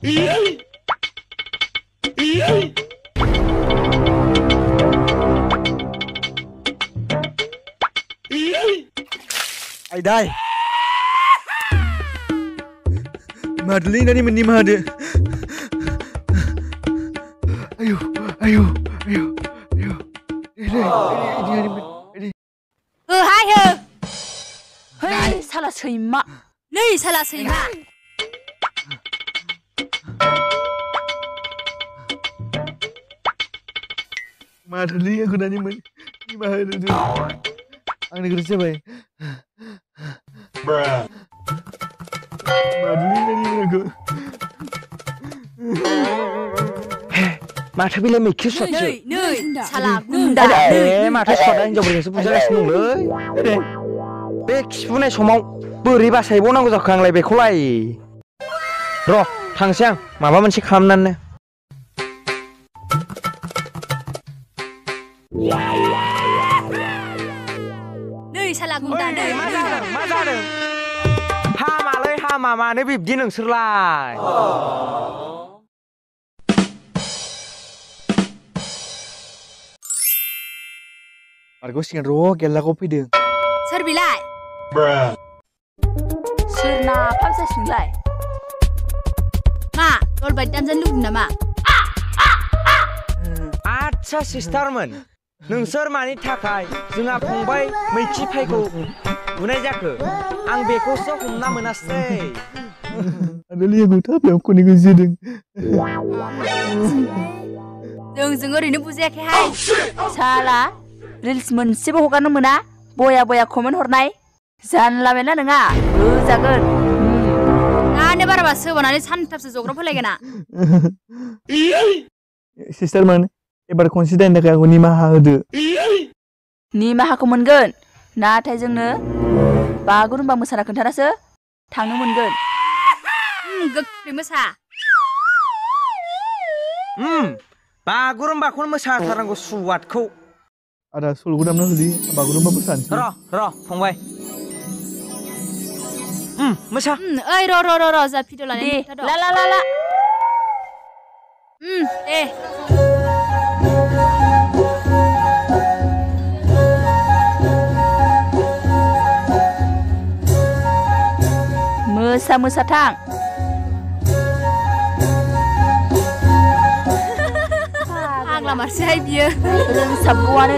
ไอ้ได้มาดลีนะนี่มันนี่มาเด้อayo ayo ayo ayo hai hei salah seimak nih salah seimak madli aku nanya ni mahal tu ang negeri siapa madli nanya aku माथो बेलाय मैखि सटसो नै साला गुन्दा माथो सट हिनजावफोरजोंसो बुजागासिनो दंलै बे खिफुनाय समाव बोरै बासायबावनांगौ जाखो आंलाय बेखौलाय र' थांसै आं माबा मोनसे खालामनानै नै साला गुन्दा नै मा जादों हामालै हामा मानो बिब्दि नोंसोरलाय Argosikan ro, gela kopi deh. Soर बिलाय सोरना फामसासिनोलाय मा दलबाय दानजानो लुबैदों नामा आच्छा सिस्टारमोन नोंसोर मानि थाखाय जोंहा फंबाय मैखि फाइखौ बुनाय जाखो आं बेखौसो हमना मोनासै ada lihat gue tapi aku nih gede जों ओरैनो बुजायाखैहाय साला रिल्स मोनसेबो हगारनो मोना बया कमेन्ट हरनाय जानला मेनला नङा होजागोन दानो बाराबा सोबानानै सानथामसो जग्रब होलायगोना सिस्टारमोन एबार खनसिदारनि थाखाय आंखौ निमाहा होदो निमाहाखौ मोनगोन नाथाय जोंनो बागुरुम्बा मोसाना खोन्थानासो थांनो मोनगोन गोख्रै मोसा बागुरुम्बाखौनो मोसाथारनांगौ सुवादखौ ada sul gudam nanti bagurum apa pesan roh फंबाय मोसा ओइ र जा भिडिअ लानानै ला दे मोसा थां फाग्ला मारसेहाय बियो रोंसाबगौआनो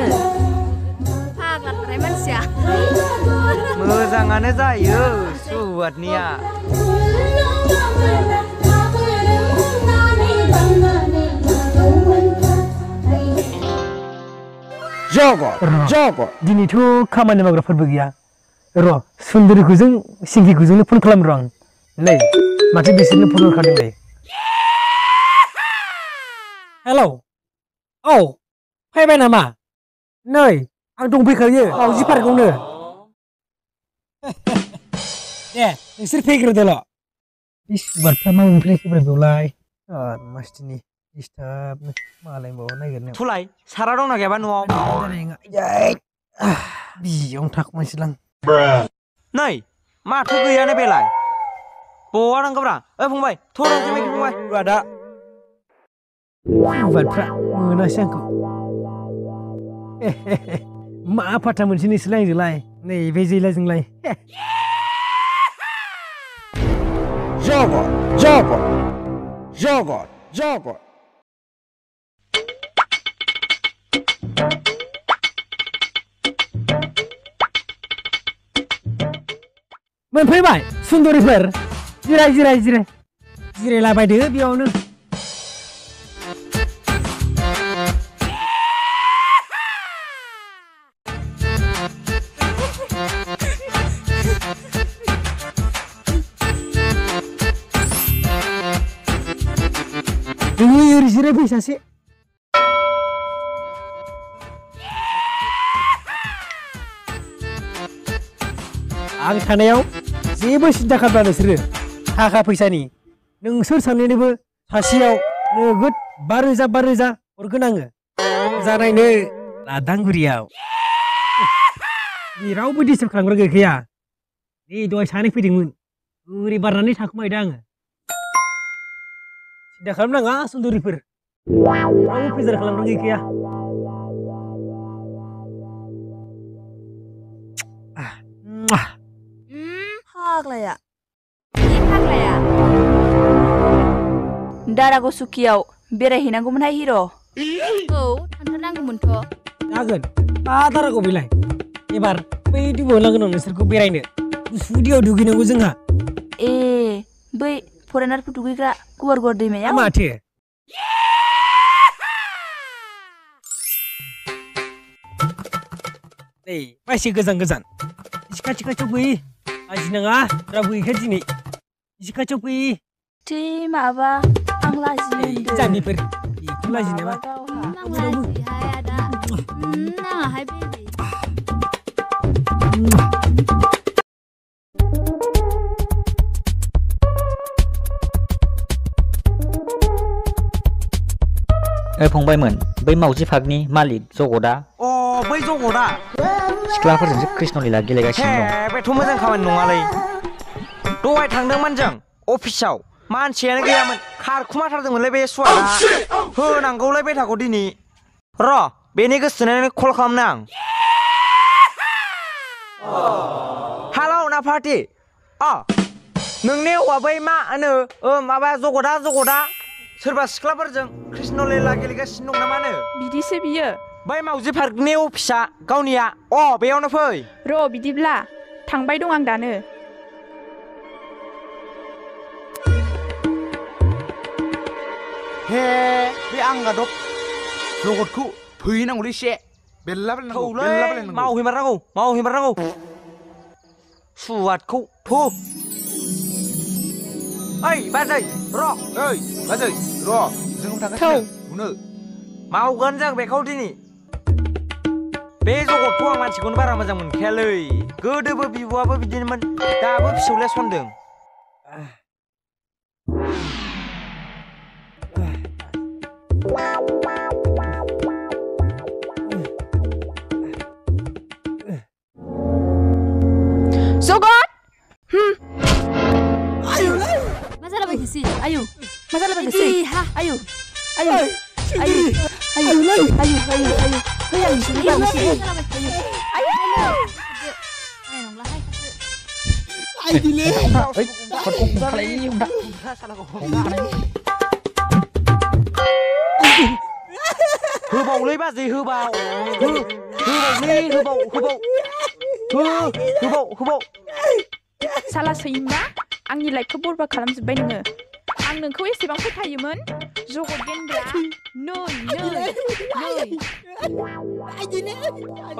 फाग्लाथारनाय मानसिया मोजाङानो जायो सुवादनिया जग दिनैथ' खामानि मावग्राफोरबो गैया र' सुन्दरिखौजों सिंगिखौजोंनो फन खालामर' आं नै माथो बिसोरनो फन हरखादोंलै हेलौ औ फैबाय नामा नै आं दंफैखायो मावजि पार्कआवनो दे नोंसोर फैग्रोदोल' बे सुबादफ्रा मा मोनफैनाय फैबाय बेवलाय मासथिनि दिस्टार्ब मालाय बाव नागिरनो थुलाय सारा दंना गैयाबा न'आव बियावनो थाखुमायसैलां नै माथो गैयानो बेलाय बहा नांगौब्रा ओइ फंबाय थरांसै मैखि फंबाय आदा सुबादफ्रा मोनासै आंखौ मा फाथा मोनसे नोंसोरलाय आंजोंलाय नैबे जैलाजोंलाय जग मोनफैबाय सुन्दरिफोर जिरायलाबायदो बेयावनो ओरै जिरायफै सासे आं थानायाव जेबो सिन्था खालामला नोंसोरो थाखा फैसानि नोंसोर सानैनोबो सासेयाव नोगोद 5,000 हरगोन आङो जानायनो लादांगुरियाव रावबो डिस्टार्ब खालामग्रा गैखाया नै दहाय सानै फैदोंमोन ओरै बारनानै थाखुमायदों आङो सिदा खालामनाङा सुन्दुरिफोर रावबो प्रेसार खालामनो गैखाया फाग्लाया फाग्लाया दारागावसुकियाव बेरायहैनांगौमोनहाय हिर' औ थांथारनांगौमोनथ' जागोन मा दारागाव बेलाय एबार बै दैमायाव लांगोन आं नोंसोरखौ बेरायनो गुसु दैयाव दुगैनांगौ जोंहा ए बै फरेनारफोर दुगैग्रा गुवार गुवार दैमायाव माथो नै मासे गोजान गोजान एसे खाथियाव फै लाजिनाङा रावबो गैखाया दिनै एसे खाथियाव फै थै माबा आं लाजियो जाम्बिफोर बेखौ लाजिनाया नाङाहाय बेबि फंबायमोन बै मावजि पार्कनि मालिक जगतआ अ बै जगतआ सिख्लाफोरजोंसो कृष्ण लीला गेलेगासिनो दं बेथ' मोजां खामानि नङालै दहाय थांदोंमोन जों अफिसाव मानसियानो गैयामोन खारखुमाथारदोंमोनलै बे सुवादा होनांगौलाय बेथाखौ दिनै र' बेनि गोसोथोनानै कल खालामनो आं हेलौ ना पार्टि नोंनि हौवा बै मा होनो माबा जगतआ सोरबा सिख्लाफोरजों कृष्ण लीला गेलेगासिनो दं नामानो बिदिसो बियो बै मावजि पार्कनि अफिसा गावनिया बेयावनो फै र' बिदिब्ला थांबाय दं आं दानो हे बे आंगाद' जगतखौ फैनांगौलै एसे मावहैमारनांगौ सुवादखौ थु ओइ बाजै र' जों थांगासिनो बुनो मावगोन जों बेखौ दिनै बे जगतखौ आं मानसिखौनो बारा मोजां मोनखायालै गोदोबो बिब'आबो बिदिनोमोन दाबो फिसौलाया सनदों जगत मा जालाबायखोसै आयु मा जालाबायखोसै आयु आयु आयु आयु आयु आयु आयु फै आं नोंसोरनि आयु होबावलै बाजै होबाव साला सैमा आंनि लाइफखौ बरबाद खालामजोब्बाय नोङो आं नोंखौ एसेबां फोथायोमोन जगत गेन्द्रा नै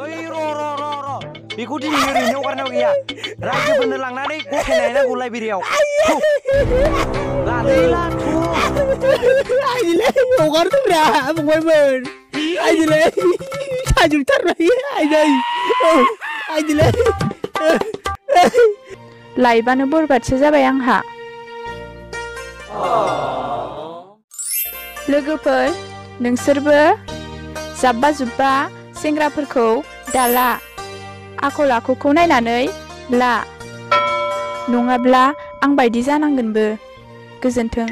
ओइ र' बेखौ दिनै ओरैनो हगारनायाव गैया रायजोफोरनो लांनानै गथायनाय नांगौ लाइब्रेरियाव लालै हगारदोंब्रा फंबायमोन आइदिलै साजोबथारबाय आइदिलै लाइफआनो बरबादसो जाबाय आंहा लोगोफोर नोंसोरबो जाब्बा जुब्बा सेंग्राफोरखौ दाला आखल आखुखौ नायनानै ला नङाब्ला आं बायदि जानांगोनबो गोजोन्थों